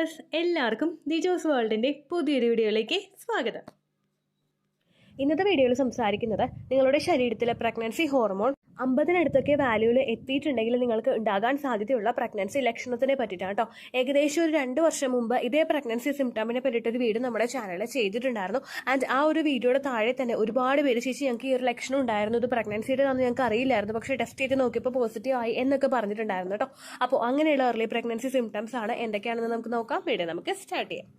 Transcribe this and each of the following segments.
Viewers, എല്ലാവർക്കും ദിജോസ് വേൾഡിന്റെ പുതിയൊരു വീഡിയോയിലേക്ക് സ്വാഗതം. ഇന്നത്തെ വീഡിയോയിൽ സംസാരിക്കുന്നത് നിങ്ങളുടെ ശരീരത്തിലെ പ്രഗ്നൻസി ഹോർമോൺ 50-നടുത്തൊക്കെ വാല്യൂവിൽ എത്തിയിട്ടുണ്ടെങ്കിൽ നിങ്ങൾക്ക് ഉണ്ടാകാൻ സാധ്യതയുള്ള പ്രഗ്നൻസി ലക്ഷണത്തിനെ പറ്റിയിട്ടാണ് കേട്ടോ. ഏകദേശം ഒരു 2 വർഷം മുമ്പ് ഇതേ പ്രഗ്നൻസി സിംറ്റമിനെ പറ്റിയിട്ടൊരു വീഡിയോ നമ്മുടെ ചാനലിൽ ചെയ്തിട്ടുണ്ടായിരുന്നു. ആൻഡ് ആ ഒരു വീഡിയോയുടെ താഴെ തന്നെ ഒരുപാട് പേര് ചേച്ചി ഞങ്ങൾക്ക് ഈ ഒരു ലക്ഷണം ഉണ്ടായിരുന്നു, ഇത് പ്രഗ്നൻസിയുടെ ആണെന്ന് ഞങ്ങൾക്ക് അറിയില്ലായിരുന്നു, പക്ഷേ ടെസ്റ്റ് ചെയ്ത് നോക്കിയപ്പോൾ പോസിറ്റീവ് ആയി എന്നൊക്കെ പറഞ്ഞിട്ടുണ്ടായിരുന്നു കേട്ടോ. അപ്പോൾ അങ്ങനെയുള്ള ഏർലി പ്രഗ്നൻസി സിംറ്റംസ് ആണ് എന്തൊക്കെയാണെന്ന് നമുക്ക് നോക്കാം. വീഡിയോ നമുക്ക് സ്റ്റാർട്ട് ചെയ്യാം.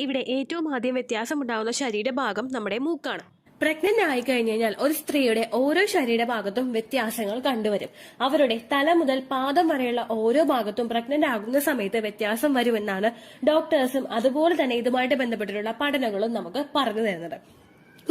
ഇവിടെ ഏറ്റവും ആദ്യം വ്യത്യാസമുണ്ടാകുന്ന ശരീരഭാഗം നമ്മുടെ മൂക്കാണ്. പ്രഗ്നന്റ് ആയി കഴിഞ്ഞു കഴിഞ്ഞാൽ ഒരു സ്ത്രീയുടെ ഓരോ ശരീരഭാഗത്തും വ്യത്യാസങ്ങൾ കണ്ടുവരും. അവരുടെ തല മുതൽ പാദം വരെയുള്ള ഓരോ ഭാഗത്തും പ്രഗ്നന്റ് ആകുന്ന സമയത്ത് വ്യത്യാസം വരുമെന്നാണ് ഡോക്ടേഴ്സും അതുപോലെ തന്നെ ഇതുമായിട്ട് ബന്ധപ്പെട്ടിട്ടുള്ള പഠനങ്ങളും നമുക്ക് പറഞ്ഞു തരുന്നത്.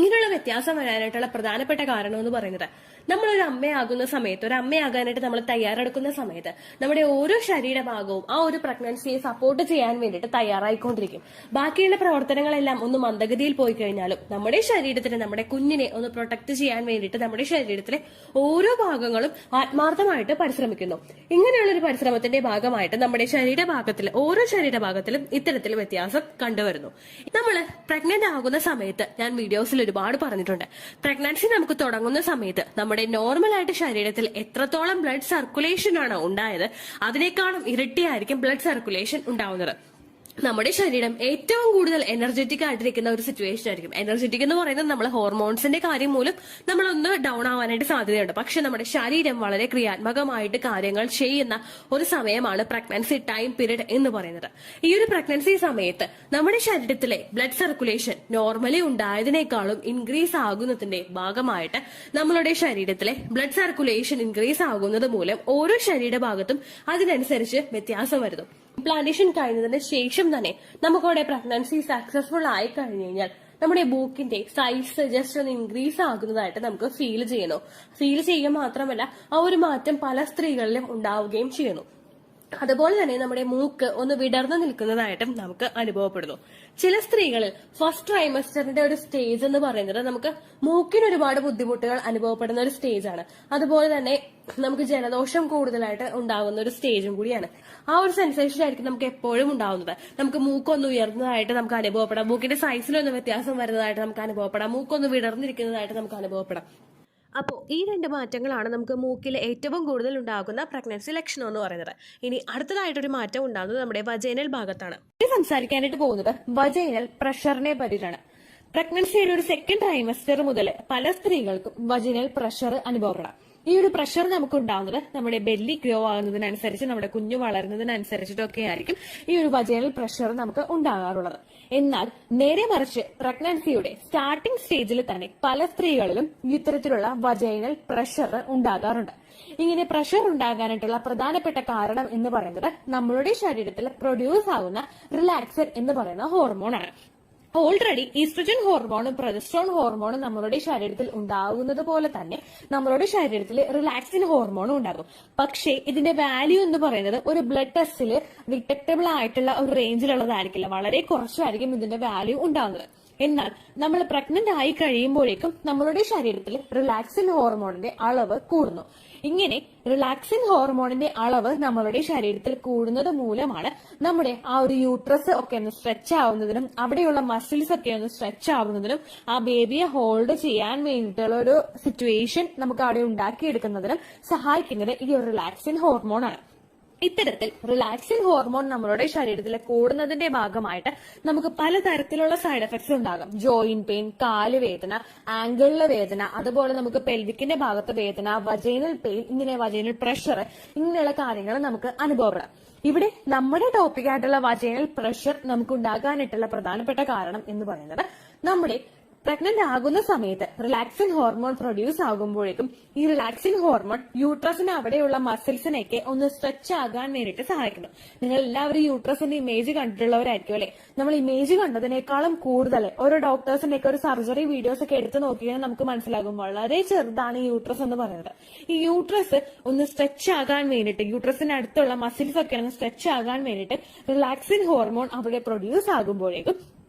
ഇങ്ങനെയുള്ള വ്യത്യാസം വരാനായിട്ടുള്ള പ്രധാനപ്പെട്ട കാരണം എന്ന് പറയുന്നത്, നമ്മളൊരു അമ്മയാകുന്ന സമയത്ത്, ഒരു അമ്മയാകാനായിട്ട് നമ്മൾ തയ്യാറെടുക്കുന്ന സമയത്ത് നമ്മുടെ ഓരോ ശരീരഭാഗവും ആ ഒരു പ്രഗ്നൻസിയെ സപ്പോർട്ട് ചെയ്യാൻ വേണ്ടിയിട്ട് തയ്യാറായിക്കൊണ്ടിരിക്കും. ബാക്കിയുള്ള പ്രവർത്തനങ്ങളെല്ലാം ഒന്ന് മന്ദഗതിയിൽ പോയി കഴിഞ്ഞാലും നമ്മുടെ ശരീരത്തിന്, നമ്മുടെ കുഞ്ഞിനെ ഒന്ന് പ്രൊട്ടക്ട് ചെയ്യാൻ വേണ്ടിയിട്ട് നമ്മുടെ ശരീരത്തിലെ ഓരോ ഭാഗങ്ങളും ആത്മാർത്ഥമായിട്ട് പരിശ്രമിക്കുന്നു. ഇങ്ങനെയുള്ള ഒരു പരിശ്രമത്തിന്റെ ഭാഗമായിട്ട് നമ്മുടെ ശരീരഭാഗത്തിൽ ഓരോ ശരീരഭാഗത്തിലും ഇത്തരത്തിൽ വ്യത്യാസം കണ്ടുവരുന്നു. നമ്മൾ പ്രഗ്നന്റ് ആകുന്ന സമയത്ത് ഞാൻ വീഡിയോസിൽ ഒരുപാട് പറഞ്ഞിട്ടുണ്ട്, പ്രഗ്നൻസി നമുക്ക് തുടങ്ങുന്ന സമയത്ത് നമ്മുടെ നോർമലായിട്ട് ശരീരത്തിൽ എത്രത്തോളം ബ്ലഡ് സർക്കുലേഷൻ ആണ് ഉണ്ടായത് അതിനേക്കാളും ഇരട്ടിയായിരിക്കും ബ്ലഡ് സർക്കുലേഷൻ ഉണ്ടാവുന്നത്. നമ്മുടെ ശരീരം ഏറ്റവും കൂടുതൽ എനർജറ്റിക് ആയിട്ടിരിക്കുന്ന ഒരു സിറ്റുവേഷൻ ആയിരിക്കും. എനർജറ്റിക് എന്ന് പറയുന്നത് നമ്മൾ ഹോർമോൺസിന്റെ കാര്യം മൂലം നമ്മളൊന്ന് ഡൗൺ ആവാനായിട്ട് സാധ്യതയുണ്ട്. പക്ഷെ നമ്മുടെ ശരീരം വളരെ ക്രിയാത്മകമായിട്ട് കാര്യങ്ങൾ ചെയ്യുന്ന ഒരു സമയമാണ് പ്രഗ്നൻസി ടൈം പീരീഡ് എന്ന് പറയുന്നത്. ഈ ഒരു പ്രഗ്നൻസി സമയത്ത് നമ്മുടെ ശരീരത്തിലെ ബ്ലഡ് സർക്കുലേഷൻ നോർമലി ഉണ്ടായതിനേക്കാളും ഇൻക്രീസ് ആകുന്നതിന്റെ ഭാഗമായിട്ട് നമ്മളുടെ ശരീരത്തിലെ ബ്ലഡ് സർക്കുലേഷൻ ഇൻക്രീസ് ആകുന്നത് മൂലം ഓരോ ശരീരഭാഗത്തും അതിനനുസരിച്ച് വ്യത്യാസം വരുന്നു. ഇംപ്ലാന്റേഷൻ കഴിഞ്ഞതിന് ശേഷം തന്നെ നമുക്കവിടെ പ്രഗ്നൻസി സക്സസ്ഫുൾ ആയി കഴിഞ്ഞു കഴിഞ്ഞാൽ നമ്മുടെ ബൂക്കിന്റെ സൈസ് ജസ്റ്റ് ഒന്ന് ഇൻക്രീസ് ആകുന്നതായിട്ട് നമുക്ക് ഫീൽ ചെയ്യുക മാത്രമല്ല ആ ഒരു മാറ്റം പല സ്ത്രീകളിലും ഉണ്ടാവുകയും ചെയ്യുന്നു. അതുപോലെ തന്നെ നമ്മുടെ മൂക്ക് ഒന്ന് വിടർന്നു നിൽക്കുന്നതായിട്ടും നമുക്ക് അനുഭവപ്പെടുന്നു. ചില സ്ത്രീകളിൽ ഫസ്റ്റ് ട്രൈമസ്റ്ററിന്റെ ഒരു സ്റ്റേജ് എന്ന് പറയുന്നത് നമുക്ക് മൂക്കിന് ഒരുപാട് ബുദ്ധിമുട്ടുകൾ അനുഭവപ്പെടുന്ന ഒരു സ്റ്റേജ് ആണ്. അതുപോലെ തന്നെ നമുക്ക് ജലദോഷം കൂടുതലായിട്ട് ഉണ്ടാകുന്ന ഒരു സ്റ്റേജും കൂടിയാണ്. ആ ഒരു സെൻസേഷൻ ആയിരിക്കും നമുക്ക് എപ്പോഴും ഉണ്ടാവുന്നത്. നമുക്ക് മൂക്കൊന്ന് ഉയർന്നതായിട്ട് നമുക്ക് അനുഭവപ്പെടാം, മൂക്കിന്റെ സൈസിലൊന്ന് വ്യത്യാസം വരുന്നതായിട്ട് നമുക്ക് അനുഭവപ്പെടാം, മൂക്കൊന്ന് വിടർന്നിരിക്കുന്നതായിട്ട് നമുക്ക് അനുഭവപ്പെടാം. അപ്പോൾ ഈ 2 മാറ്റങ്ങളാണ് നമുക്ക് മൂക്കിൽ ഏറ്റവും കൂടുതൽ ഉണ്ടാകുന്ന പ്രഗ്നൻസി ലക്ഷണം എന്ന് പറയുന്നത്. ഇനി അടുത്തതായിട്ടൊരു മാറ്റം ഉണ്ടാകുന്നത് നമ്മുടെ വജൈനൽ ഭാഗത്താണ്. സംസാരിക്കാനായിട്ട് പോകുന്നത് വജൈനൽ പ്രഷറിനെ പറ്റിയിട്ടാണ്. പ്രഗ്നൻസിയുടെ ഒരു 2nd ട്രൈമസ്റ്റർ മുതൽ പല സ്ത്രീകൾക്കും വജൈനൽ പ്രഷർ അനുഭവപ്പെടാം. ഈ ഒരു പ്രഷർ നമുക്ക് ഉണ്ടാകുന്നത് നമ്മുടെ ബെല്ലി ഗ്രോ ആകുന്നതിനനുസരിച്ച്, നമ്മുടെ കുഞ്ഞു വളരുന്നതിനനുസരിച്ചിട്ടൊക്കെ ആയിരിക്കും ഈ ഒരു വജൈനൽ പ്രഷർ നമുക്ക് ഉണ്ടാകാറുള്ളത്. എന്നാൽ നേരെ മറിച്ച് പ്രഗ്നൻസിയുടെ സ്റ്റാർട്ടിംഗ് സ്റ്റേജിൽ തന്നെ പല സ്ത്രീകളിലും ഇത്തരത്തിലുള്ള വജൈനൽ പ്രഷർ ഉണ്ടാകാറുണ്ട്. ഇങ്ങനെ പ്രഷർ ഉണ്ടാകാനായിട്ടുള്ള പ്രധാനപ്പെട്ട കാരണം എന്ന് പറയുന്നത് നമ്മളുടെ ശരീരത്തിൽ പ്രൊഡ്യൂസ് ആകുന്ന റിലാക്സൻ എന്ന് പറയുന്ന ഹോർമോണാണ്. ഓൾറെഡി ഈസ്ട്രജൻ ഹോർമോണും പ്രൊജസ്ട്രോൺ ഹോർമോണും നമ്മളുടെ ശരീരത്തിൽ ഉണ്ടാകുന്നത് പോലെ തന്നെ നമ്മളുടെ ശരീരത്തിൽ റിലാക്സിൻ ഹോർമോണും ഉണ്ടാകും. പക്ഷേ ഇതിന്റെ വാല്യൂ എന്ന് പറയുന്നത് ഒരു ബ്ലഡ് ടെസ്റ്റിൽ ഡിറ്റക്ടബിൾ ആയിട്ടുള്ള ഒരു റേഞ്ചിലുള്ളതായിരിക്കില്ല, വളരെ കുറച്ചായിരിക്കും ഇതിന്റെ വാല്യൂ ഉണ്ടാകുന്നത്. എന്നാൽ നമ്മൾ പ്രഗ്നന്റ് ആയി കഴിയുമ്പോഴേക്കും നമ്മളുടെ ശരീരത്തിൽ റിലാക്സിൻ ഹോർമോണിന്റെ അളവ് കൂടുന്നു. ഇങ്ങനെ റിലാക്സിൻ ഹോർമോണിന്റെ അളവ് നമ്മളുടെ ശരീരത്തിൽ കൂടുന്നത് മൂലമാണ് നമ്മുടെ ആ ഒരു യൂട്രസ് ഒക്കെ ഒന്ന് സ്ട്രെച്ച് ആവുന്നതിനും അവിടെയുള്ള മസിൽസ് ഒക്കെ ഒന്ന് സ്ട്രെച്ച് ആവുന്നതിനും ആ ബേബിയെ ഹോൾഡ് ചെയ്യാൻ വേണ്ടിയിട്ടുള്ള ഒരു സിറ്റുവേഷൻ നമുക്ക് അവിടെ ഉണ്ടാക്കിയെടുക്കുന്നതിനും സഹായിക്കുന്നത് ഈ ഒരു റിലാക്സിൻ ഹോർമോൺ ആണ്. ഇത്തരത്തിൽ റിലാക്സിൻ ഹോർമോൺ നമ്മളുടെ ശരീരത്തിൽ കൂടുന്നതിന്റെ ഭാഗമായിട്ട് നമുക്ക് പലതരത്തിലുള്ള സൈഡ് എഫക്ട്സ് ഉണ്ടാകും. ജോയിന്റ് പെയിൻ, കാല് വേദന, ആംഗിളിലെ വേദന, അതുപോലെ നമുക്ക് പെൽവിക്കിന്റെ ഭാഗത്ത് വേദന, വജൈനൽ പെയിൻ, ഇങ്ങനെ വജൈനൽ പ്രഷർ, ഇങ്ങനെയുള്ള കാര്യങ്ങൾ നമുക്ക് അനുഭവപ്പെടാം. ഇവിടെ നമ്മുടെ ടോപ്പിക് ആയിട്ടുള്ള വജൈനൽ പ്രഷർ നമുക്ക് ഉണ്ടാകാനായിട്ടുള്ള പ്രധാനപ്പെട്ട കാരണം എന്ന് പറയുന്നത് നമ്മുടെ പ്രഗ്നന്റ് ആകുന്ന സമയത്ത് റിലാക്സിൻ ഹോർമോൺ പ്രൊഡ്യൂസ് ആകുമ്പോഴേക്കും ഈ റിലാക്സിൻ ഹോർമോൺ യൂട്രസിന് അവിടെയുള്ള മസിൽസിനെയൊക്കെ ഒന്ന് സ്ട്രെച്ച് ആകാൻ വേണ്ടിയിട്ട് സഹായിക്കുന്നു. നിങ്ങൾ എല്ലാവരും യൂട്രസിന്റെ ഇമേജ് കണ്ടിട്ടുള്ളവരായിരിക്കും അല്ലെ? നമ്മൾ ഇമേജ് കണ്ടതിനേക്കാളും കൂടുതൽ ഓരോ ഡോക്ടേഴ്സിന്റെ ഒക്കെ ഒരു സർജറി വീഡിയോസ് ഒക്കെ എടുത്ത് നോക്കിയാൽ നമുക്ക് മനസ്സിലാകും വളരെ ചെറുതാണ് ഈ യൂട്രസ് എന്ന് പറയുന്നത്. ഈ യൂട്രസ് ഒന്ന് സ്ട്രെച്ച് ആകാൻ വേണ്ടിയിട്ട്, യൂട്രസിന് അടുത്തുള്ള മസിൽസ് ഒക്കെ ഒന്ന് സ്ട്രെച്ച് ആകാൻ വേണ്ടിയിട്ട് റിലാക്സിൻ ഹോർമോൺ അവിടെ പ്രൊഡ്യൂസ് ആകുമ്പോഴേക്കും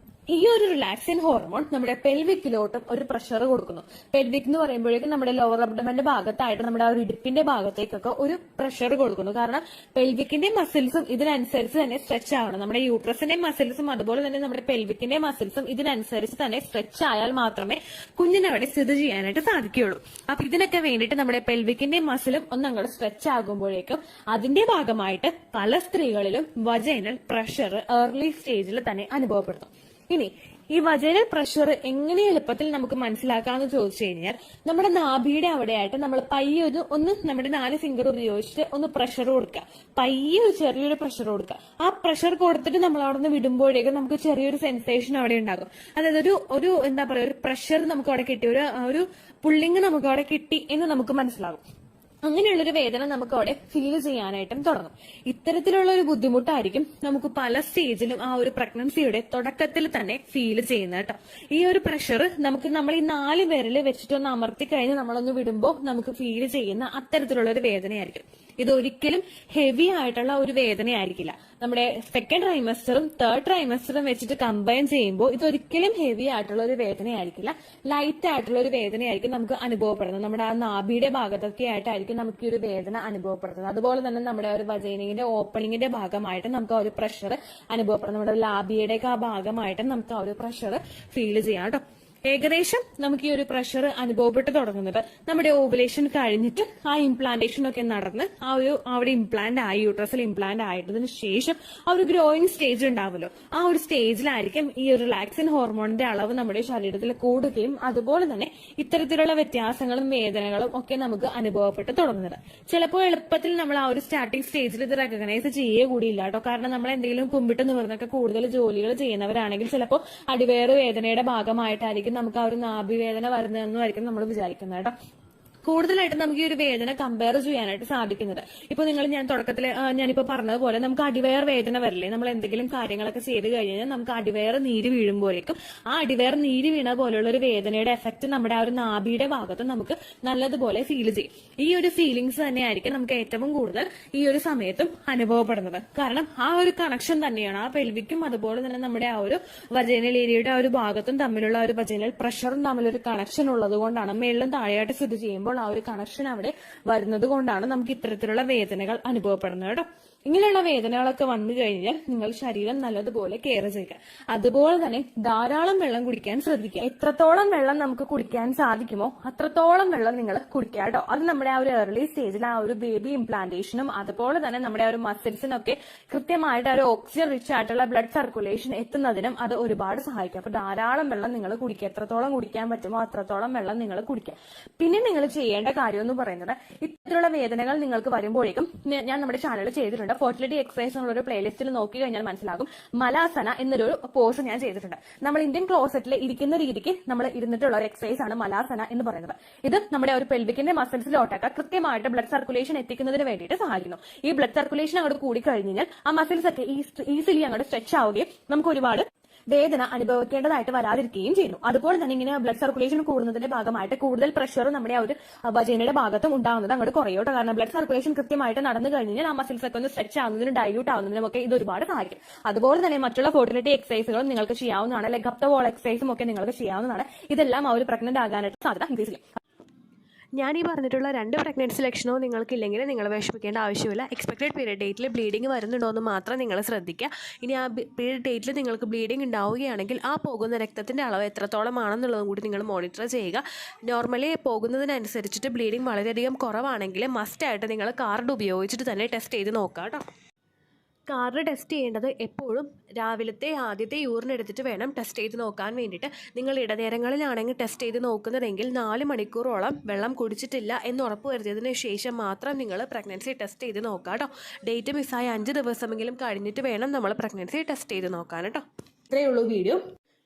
ഈ ഒരു റിലാക്സിൻ ഹോർമോൺ നമ്മുടെ പെൽവിക്കിലോട്ടും ഒരു പ്രഷർ കൊടുക്കുന്നു. പെൽവിക് എന്ന് പറയുമ്പോഴേക്കും നമ്മുടെ ലോവർ അബ്ഡമന്റെ ഭാഗത്തായിട്ട് നമ്മുടെ ആ ഒരു ഇടുപ്പിന്റെ ഭാഗത്തേക്കൊക്കെ ഒരു പ്രഷർ കൊടുക്കുന്നു. കാരണം പെൽവിക്കിന്റെ മസിൽസും ഇതിനനുസരിച്ച് തന്നെ സ്ട്രെച്ച് ആവണം. നമ്മുടെ യൂട്രസിന്റെ മസിൽസും അതുപോലെ തന്നെ നമ്മുടെ പെൽവിക്കിന്റെ മസിൽസും ഇതിനനുസരിച്ച് തന്നെ സ്ട്രെച്ച് ആയാൽ മാത്രമേ കുഞ്ഞിനെ അവിടെ സ്ഥിതി ചെയ്യാനായിട്ട് സാധിക്കുകയുള്ളൂ. അപ്പൊ ഇതിനൊക്കെ വേണ്ടിയിട്ട് നമ്മുടെ പെൽവിക്കിന്റെ മസിലും ഒന്നങ്ങോട്ട് സ്ട്രെച്ച് ആകുമ്പോഴേക്കും അതിന്റെ ഭാഗമായിട്ട് പല സ്ത്രീകളിലും വജൈനൽ പ്രഷർ ഏർലി സ്റ്റേജിൽ തന്നെ അനുഭവപ്പെടുന്നു. ഇനി ഈ വജൈനൽ പ്രഷർ എങ്ങനെ എളുപ്പത്തിൽ നമുക്ക് മനസ്സിലാക്കാമെന്ന് ചോദിച്ചു കഴിഞ്ഞാൽ നമ്മുടെ നാഭിയുടെ അവിടെയായിട്ട് നമ്മൾ പയ്യെ ഒന്ന് നമ്മുടെ 4 ഫിംഗർ ഉപയോഗിച്ചിട്ട് ഒന്ന് പ്രഷർ കൊടുക്കുക. പയ്യെ ഒരു ചെറിയൊരു പ്രഷർ കൊടുക്കുക. ആ പ്രഷർ കൊടുത്തിട്ട് നമ്മൾ അവിടെ നിന്ന് വിടുമ്പോഴേക്കും നമുക്ക് ചെറിയൊരു സെൻസേഷൻ അവിടെ ഉണ്ടാകും. അതായത് ഒരു എന്താ പറയുക, ഒരു പ്രഷർ നമുക്ക് അവിടെ കിട്ടി, ഒരു പുള്ളിങ് നമുക്ക് അവിടെ കിട്ടി എന്ന് നമുക്ക് മനസ്സിലാകും. അങ്ങനെയുള്ളൊരു വേദന നമുക്ക് അവിടെ ഫീൽ ചെയ്യാനായിട്ടും തുടങ്ങും. ഇത്തരത്തിലുള്ള ഒരു ബുദ്ധിമുട്ടായിരിക്കും നമുക്ക് പല സ്റ്റേജിലും ആ ഒരു പ്രഗ്നൻസിയുടെ തുടക്കത്തിൽ തന്നെ ഫീൽ ചെയ്യുന്നത് കേട്ടോ. ഈ ഒരു പ്രഷർ നമ്മൾ ഈ 4 വിരൽ വെച്ചിട്ടൊന്ന് അമർത്തി കഴിഞ്ഞ് നമ്മളൊന്ന് വിടുമ്പോൾ നമുക്ക് ഫീൽ ചെയ്യുന്ന അത്തരത്തിലുള്ള ഒരു വേദനയായിരിക്കും. ഇതൊരിക്കലും ഹെവി ആയിട്ടുള്ള ഒരു വേദനയായിരിക്കില്ല. നമ്മുടെ സെക്കൻഡ് ട്രൈമസ്റ്ററും തേർഡ് ട്രൈമസ്റ്ററും വെച്ചിട്ട് കമ്പൈൻ ചെയ്യുമ്പോൾ ഇതൊരിക്കലും ഹെവി ആയിട്ടുള്ള ഒരു വേദനയായിരിക്കില്ല. ലൈറ്റ് ആയിട്ടുള്ള ഒരു വേദനയായിരിക്കും നമുക്ക് അനുഭവപ്പെടുന്നത്. നമ്മുടെ ആ നാഭിയുടെ ഭാഗത്തൊക്കെ ആയിട്ടായിരിക്കും നമുക്ക് ഈ ഒരു വേദന അനുഭവപ്പെടുന്നത്. അതുപോലെ തന്നെ നമ്മുടെ ഒരു വജൈനയുടെ ഓപ്പണിങ്ങിന്റെ ഭാഗമായിട്ട് നമുക്ക് ആ ഒരു പ്രഷർ അനുഭവപ്പെടുന്നത്. നമ്മുടെ ലാബിയുടെ ആ ഭാഗമായിട്ട് നമുക്ക് ആ ഒരു പ്രഷർ ഫീൽ ചെയ്യാം കേട്ടോ. ഏകദേശം നമുക്ക് ഈ ഒരു പ്രഷർ അനുഭവപ്പെട്ട് തുടങ്ങുന്നത് നമ്മുടെ ഓവുലേഷൻ കഴിഞ്ഞിട്ട് ആ ഇംപ്ലാന്റേഷൻ ഒക്കെ നടന്ന് അവിടെ ഇംപ്ലാന്റ് ആയി, യൂട്രസിൽ ഇംപ്ലാന്റ് ആയതിനു ശേഷം ആ ഒരു ഗ്രോയിങ് സ്റ്റേജ് ഉണ്ടാവുമല്ലോ, ആ ഒരു സ്റ്റേജിലായിരിക്കും ഈ ഒരു റിലാക്സിൻ ഹോർമോണിന്റെ അളവ് നമ്മുടെ ശരീരത്തിൽ കൂടുകയും അതുപോലെ തന്നെ ഇത്തരത്തിലുള്ള വ്യത്യാസങ്ങളും വേദനകളും ഒക്കെ നമുക്ക് അനുഭവപ്പെട്ട് തുടങ്ങുന്നത്. ചിലപ്പോൾ എളുപ്പത്തിൽ നമ്മൾ ആ ഒരു സ്റ്റാർട്ടിംഗ് സ്റ്റേജിൽ ഇത് റെക്കഗ്നൈസ് ചെയ്യുക കൂടിയില്ല കേട്ടോ. കാരണം നമ്മൾ എന്തെങ്കിലും കുമ്പിട്ട് നിവർന്നൊക്കെ കൂടുതൽ ജോലികൾ ചെയ്യുന്നവരാണെങ്കിൽ ചിലപ്പോൾ അടിവേറ് വേദനയുടെ ഭാഗമായിട്ടായിരിക്കും നമുക്ക് ആ ഒരു നാഭിവേദന വരുന്നതെന്നായിരിക്കും നമ്മൾ വിചാരിക്കുന്നത് കേട്ടോ. കൂടുതലായിട്ട് നമുക്ക് ഈ ഒരു വേദന കമ്പയർ ചെയ്യാനായിട്ട് സാധിക്കുന്നത് ഇപ്പൊ ഞാൻ തുടക്കത്തിൽ ഞാനിപ്പോ പറഞ്ഞതുപോലെ നമുക്ക് അടിവയർ വേദന വരില്ലേ, നമ്മൾ എന്തെങ്കിലും കാര്യങ്ങളൊക്കെ ചെയ്ത് കഴിഞ്ഞാൽ നമുക്ക് അടിവയർ നീര് വീഴുമ്പോഴേക്കും ആ അടിവയർ നീര് വീണ പോലെയുള്ള ഒരു വേദനയുടെ എഫക്ട് നമ്മുടെ ആ ഒരു നാഭിയുടെ ഭാഗത്ത് നമുക്ക് നല്ലതുപോലെ ഫീൽ ചെയ്യും. ഈ ഒരു ഫീലിങ്സ് തന്നെയായിരിക്കും നമുക്ക് ഏറ്റവും കൂടുതൽ ഈ ഒരു സമയത്തും അനുഭവപ്പെടുന്നത്. കാരണം ആ ഒരു കണക്ഷൻ തന്നെയാണ് ആ പെൽവിക്കും അതുപോലെ തന്നെ നമ്മുടെ ആ ഒരു വജൈനൽ ഏരിയയുടെ ആ ഒരു ഭാഗത്തും തമ്മിലുള്ള ഒരു വജൈനൽ പ്രഷറും തമ്മിലൊരു കണക്ഷൻ ഉള്ളത് കൊണ്ടാണ്, മേളിലും താഴെയായിട്ട് സ്ഥിതി ചെയ്യുമ്പോൾ ആ ഒരു കണക്ഷൻ അവിടെ വരുന്നത് കൊണ്ടാണ് നമുക്ക് ഇത്തരത്തിലുള്ള വേദനകൾ അനുഭവപ്പെടുന്നത് കേട്ടോ. ഇങ്ങനെയുള്ള വേദനകളൊക്കെ വന്നു കഴിഞ്ഞാൽ നിങ്ങൾ ശരീരം നല്ലതുപോലെ കെയർ ചെയ്യുക. അതുപോലെ തന്നെ ധാരാളം വെള്ളം കുടിക്കാൻ ശ്രദ്ധിക്കുക. എത്രത്തോളം വെള്ളം നമുക്ക് കുടിക്കാൻ സാധിക്കുമോ അത്രത്തോളം വെള്ളം നിങ്ങൾ കുടിക്കുക കേട്ടോ. അത് നമ്മുടെ ആ ഒരു ഏർലി സ്റ്റേജിൽ ആ ഒരു ബേബി ഇംപ്ലാന്റേഷനും അതുപോലെ തന്നെ നമ്മുടെ ആ ഒരു മസിൽസിനൊക്കെ കൃത്യമായിട്ട് ആ ഒരു ഓക്സിജൻ റിച്ച് ആയിട്ടുള്ള ബ്ലഡ് സർക്കുലേഷൻ എത്തുന്നതിനും അത് ഒരുപാട് സഹായിക്കും. അപ്പൊ ധാരാളം വെള്ളം നിങ്ങൾ കുടിക്കുക. എത്രത്തോളം കുടിക്കാൻ പറ്റുമോ അത്രത്തോളം വെള്ളം നിങ്ങൾ കുടിക്കുക. പിന്നെ നിങ്ങൾ ചെയ്യേണ്ട കാര്യം എന്ന് പറയുന്നത് ഇത്തരത്തിലുള്ള വേദനകൾ നിങ്ങൾക്ക് വരുമ്പോഴേക്കും ഞാൻ നമ്മുടെ ചാനലിൽ ചെയ്തിട്ടുണ്ട്. ഫെർട്ടിലിറ്റി എക്സസൈസ് എന്നുള്ളൊരു പ്ലേലിസ്റ്റിൽ നോക്കി കഴിഞ്ഞാൽ മനസ്സിലാകും. മലാസന എന്നൊരു പോസ് ഞാൻ ചെയ്തിട്ടുണ്ട്. നമ്മൾ ഇന്ത്യൻ ക്ലോസറ്റിൽ ഇരിക്കുന്ന രീതിക്ക് നമ്മൾ ഇരുന്നിട്ടുള്ള ഒരു എക്സസൈസ് ആണ് മലാസന എന്ന് പറയുന്നത്. ഇത് നമ്മുടെ ഒരു പെൽവിക്കിന്റെ മസിൽസിലോട്ടൊക്കെ കൃത്യമായിട്ട് ബ്ലഡ് സർക്കുലേഷൻ എത്തിക്കുന്നതിന് വേണ്ടിയിട്ട് സഹായിക്കുന്നു. ഈ ബ്ലഡ് സർക്കുലേഷൻ അങ്ങോട്ട് കൂടി കഴിഞ്ഞാൽ ആ മസിൽസ് ഒക്കെ ഈസിലി അങ്ങോട്ട് സ്ട്രെച്ച് ആവുകയും നമുക്ക് ഒരുപാട് വേദന അനുഭവിക്കേണ്ടതായിട്ട് വരാതിരിക്കുകയും ചെയ്യുന്നു. അതുപോലെ തന്നെ ഇങ്ങനെ ബ്ലഡ് സർക്കുലേഷൻ കൂടുന്നതിന്റെ ഭാഗമായിട്ട് കൂടുതൽ പ്രഷർ നമ്മുടെ ആ ഒരു വജൈനയുടെ ഭാഗത്തും ഉണ്ടാകുന്നത് അങ്ങോട്ട് കുറയോട്ടോ. കാരണം ബ്ലഡ് സർക്കുലേഷൻ കൃത്യമായിട്ട് നടന്നു കഴിഞ്ഞാൽ ആ മസിൽസ് ഒക്കെ ഒന്ന് സ്ട്രെച്ച് ആവുന്നതിനും ഡൈല്യൂട്ട് ആവുന്നതിനും ഒക്കെ ഇത് ഒരുപാട് സഹായിക്കും. അതുപോലെ തന്നെ മറ്റുള്ള ഫെർട്ടിലിറ്റി എക്സസൈസുകളും നിങ്ങൾക്ക് ചെയ്യാവുന്നതാണ്. ലെഗ് അപ്പ് ദ വാൾ എക്സസൈസും ഒക്കെ നിങ്ങൾക്ക് ചെയ്യാവുന്നതാണ്. ഇതെല്ലാം ആ ഒരു പ്രഗ്നന്റ് ആകാനായിട്ട് സാധ്യത ഇൻക്രീസ് ചെയ്യും. ഞാൻ ഈ പറഞ്ഞിട്ടുള്ള 2 പ്രഗ്നൻസി ലക്ഷണവും നിങ്ങൾക്കില്ലെങ്കിൽ നിങ്ങൾ വിഷമിക്കേണ്ട ആവശ്യമില്ല. എക്സ്പെക്റ്റഡ് പീരിയഡ് ഡേറ്റിൽ ബ്ലീഡിങ് വരുന്നുണ്ടോ എന്ന് മാത്രം നിങ്ങൾ ശ്രദ്ധിക്കുക. ഇനി ആ പീരിയഡ് ഡേറ്റിൽ നിങ്ങൾക്ക് ബ്ലീഡിങ് ഉണ്ടാവുകയാണെങ്കിൽ ആ പോകുന്ന രക്തത്തിൻ്റെ അളവ് എത്രത്തോളം ആണെന്നുള്ളതും കൂടി നിങ്ങൾ മോണിറ്റർ ചെയ്യുക. നോർമലി പോകുന്നതിനനുസരിച്ചിട്ട് ബ്ലീഡിങ് വളരെയധികം കുറവാണെങ്കിൽ മസ്റ്റായിട്ട് നിങ്ങൾ കാർഡ് ഉപയോഗിച്ചിട്ട് തന്നെ ടെസ്റ്റ് ചെയ്ത് നോക്കുക കേട്ടോ. കാർഡ് ടെസ്റ്റ് ചെയ്യേണ്ടത് എപ്പോഴും രാവിലത്തെ ആദ്യത്തെ യൂറിൻ എടുത്തിട്ട് വേണം ടെസ്റ്റ് ചെയ്ത് നോക്കാൻ വേണ്ടിയിട്ട്. നിങ്ങൾ ഇടനേരങ്ങളിലാണെങ്കിൽ ടെസ്റ്റ് ചെയ്ത് നോക്കുന്നതെങ്കിൽ 4 മണിക്കൂറോളം വെള്ളം കുടിച്ചിട്ടില്ല എന്ന് ഉറപ്പ് വരുത്തിയതിന് ശേഷം മാത്രം നിങ്ങൾ പ്രഗ്നൻസി ടെസ്റ്റ് ചെയ്ത് നോക്കാം കേട്ടോ. ഡേറ്റ് മിസ്സായ 5 ദിവസമെങ്കിലും കഴിഞ്ഞിട്ട് വേണം നമ്മൾ പ്രഗ്നൻസി ടെസ്റ്റ് ചെയ്ത് നോക്കാൻ കേട്ടോ. ഇത്രയേ ഉള്ളൂ വീഡിയോ.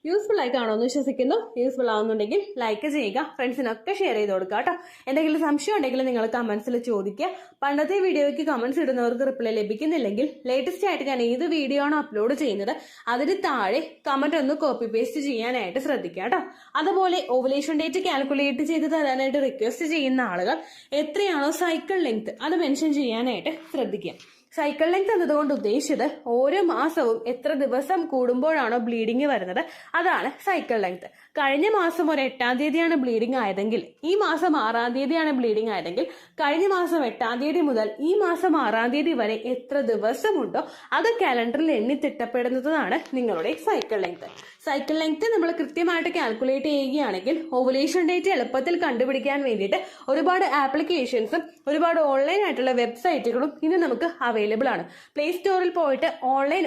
യൂസ്ഫുൾ ആയി കാണുമെന്ന് വിശ്വസിക്കുന്നു. യൂസ്ഫുൾ ആവുന്നുണ്ടെങ്കിൽ ലൈക്ക് ചെയ്യുക, ഫ്രണ്ട്സിനൊക്കെ ഷെയർ ചെയ്ത് കൊടുക്കുക കേട്ടോ. എന്തെങ്കിലും സംശയം ഉണ്ടെങ്കിൽ നിങ്ങൾ കമന്റ്സിൽ ചോദിക്കുക. പണ്ടത്തെ വീഡിയോയ്ക്ക് കമന്റ്സ് ഇടുന്നവർക്ക് റിപ്ലൈ ലഭിക്കുന്നില്ലെങ്കിൽ ലേറ്റസ്റ്റ് ആയിട്ട് ഞാൻ ഏത് വീഡിയോ ആണോ അപ്ലോഡ് ചെയ്യുന്നത് അതിന് താഴെ കമന്റ് ഒന്ന് കോപ്പി പേസ്റ്റ് ചെയ്യാനായിട്ട് ശ്രദ്ധിക്കുക കേട്ടോ. അതുപോലെ ഓവുലേഷൻ ഡേറ്റ് കാൽക്കുലേറ്റ് ചെയ്ത് തരാനായിട്ട് റിക്വസ്റ്റ് ചെയ്യുന്ന ആളുകൾ എത്രയാണോ സൈക്കിൾ ലെങ്ത് അത് മെൻഷൻ ചെയ്യാനായിട്ട് ശ്രദ്ധിക്കുക. സൈക്കിൾ ലെങ്ത് എന്നതുകൊണ്ട് ഉദ്ദേശിച്ചത് ഓരോ മാസവും എത്ര ദിവസം കൂടുമ്പോഴാണോ ബ്ലീഡിങ് വരുന്നത് അതാണ് സൈക്കിൾ ലെങ്ത്. കഴിഞ്ഞ മാസം ഒരു 8-ാം തീയതിയാണ് ബ്ലീഡിങ് ആയതെങ്കിൽ ഈ മാസം 6-ാം തീയതിയാണ് ബ്ലീഡിങ് ആയതെങ്കിൽ കഴിഞ്ഞ മാസം 8-ാം തീയതി മുതൽ ഈ മാസം 6-ാം തീയതി വരെ എത്ര ദിവസമുണ്ടോ അത് കാലണ്ടറിൽ എണ്ണി തിട്ടപ്പെടുന്നതാണ് നിങ്ങളുടെ സൈക്കിൾ ലെങ്ത്. സൈക്കിൾ ലെങ്ത് നമ്മൾ കൃത്യമായിട്ട് കാൽക്കുലേറ്റ് ചെയ്യുകയാണെങ്കിൽ ഓവുലേഷൻ ഡേറ്റ് എളുപ്പത്തിൽ കണ്ടുപിടിക്കാൻ വേണ്ടിയിട്ട് ഒരുപാട് ആപ്ലിക്കേഷൻസും ഒരുപാട് ഓൺലൈൻ ആയിട്ടുള്ള വെബ്സൈറ്റുകളും ഇന്ന് നമുക്ക് അവൈലബിൾ ആണ്. പ്ലേ സ്റ്റോറിൽ പോയിട്ട് ഓൺലൈൻ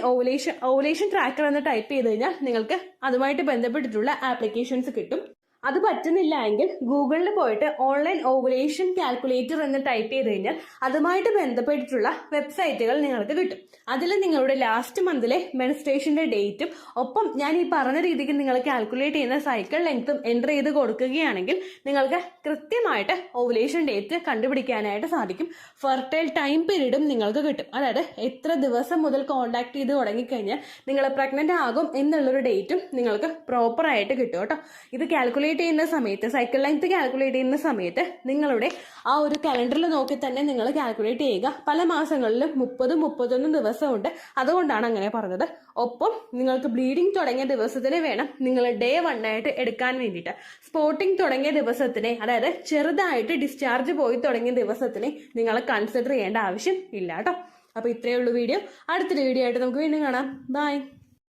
ഓവുലേഷൻ ട്രാക്കർ എന്ന് ടൈപ്പ് ചെയ്ത് കഴിഞ്ഞാൽ നിങ്ങൾക്ക് അതുമായിട്ട് ബന്ധപ്പെട്ടിട്ടുള്ള ആപ്ലിക്കേഷൻസ് കിട്ടും. അത് പറ്റുന്നില്ല എങ്കിൽ ഗൂഗിളിൽ പോയിട്ട് ഓൺലൈൻ ഓവുലേഷൻ കാൽക്കുലേറ്റർ എന്ന് ടൈപ്പ് ചെയ്ത് കഴിഞ്ഞാൽ അതുമായിട്ട് ബന്ധപ്പെട്ടിട്ടുള്ള വെബ്സൈറ്റുകൾ നിങ്ങൾക്ക് കിട്ടും. അതിൽ നിങ്ങളുടെ ലാസ്റ്റ് മന്തിലെ മെൻസ്ട്രേഷന്റെ ഡേറ്റും ഒപ്പം ഞാൻ ഈ പറഞ്ഞ രീതിക്ക് നിങ്ങൾ കാൽക്കുലേറ്റ് ചെയ്യുന്ന സൈക്കിൾ ലെങ്ത്തും എൻ്റർ ചെയ്ത് കൊടുക്കുകയാണെങ്കിൽ നിങ്ങൾക്ക് കൃത്യമായിട്ട് ഓവുലേഷൻ ഡേറ്റ് കണ്ടുപിടിക്കാനായിട്ട് സാധിക്കും. ഫെർട്ടൈൽ ടൈം പീരീഡും നിങ്ങൾക്ക് കിട്ടും. അതായത് എത്ര ദിവസം മുതൽ കോണ്ടാക്ട് ചെയ്ത് തുടങ്ങിക്കഴിഞ്ഞാൽ നിങ്ങൾ പ്രഗ്നന്റ് ആകും എന്നുള്ളൊരു ഡേറ്റും നിങ്ങൾക്ക് പ്രോപ്പറായിട്ട് കിട്ടും കേട്ടോ. ഇത് കാൽക്കുലേറ്റ് ചെയ്യുന്ന സമയത്ത് സൈക്കിൾ ലെങ്ത് കാൽക്കുലേറ്റ് ചെയ്യുന്ന സമയത്ത് നിങ്ങളുടെ ആ ഒരു കലണ്ടറിൽ നോക്കി തന്നെ നിങ്ങൾ കാൽക്കുലേറ്റ് ചെയ്യുക. പല മാസങ്ങളിലും 30-31 ദിവസമുണ്ട്, അതുകൊണ്ടാണ് അങ്ങനെ പറഞ്ഞത്. ഒപ്പം നിങ്ങൾക്ക് ബ്ലീഡിങ് തുടങ്ങിയ ദിവസത്തിന് വേണം നിങ്ങൾ ഡേ 1 ആയിട്ട് എടുക്കാൻ വേണ്ടിയിട്ട്. സ്പോട്ടിങ് തുടങ്ങിയ ദിവസത്തിനെ, അതായത് ചെറുതായിട്ട് ഡിസ്ചാർജ് പോയി തുടങ്ങിയ ദിവസത്തിനെ നിങ്ങൾ കൺസിഡർ ചെയ്യേണ്ട ആവശ്യം ഇല്ല കേട്ടോ. അപ്പൊ ഇത്രയേ ഉള്ളൂ വീഡിയോ. അടുത്തൊരു വീഡിയോ ആയിട്ട് നമുക്ക് വീണ്ടും കാണാം. ബൈ.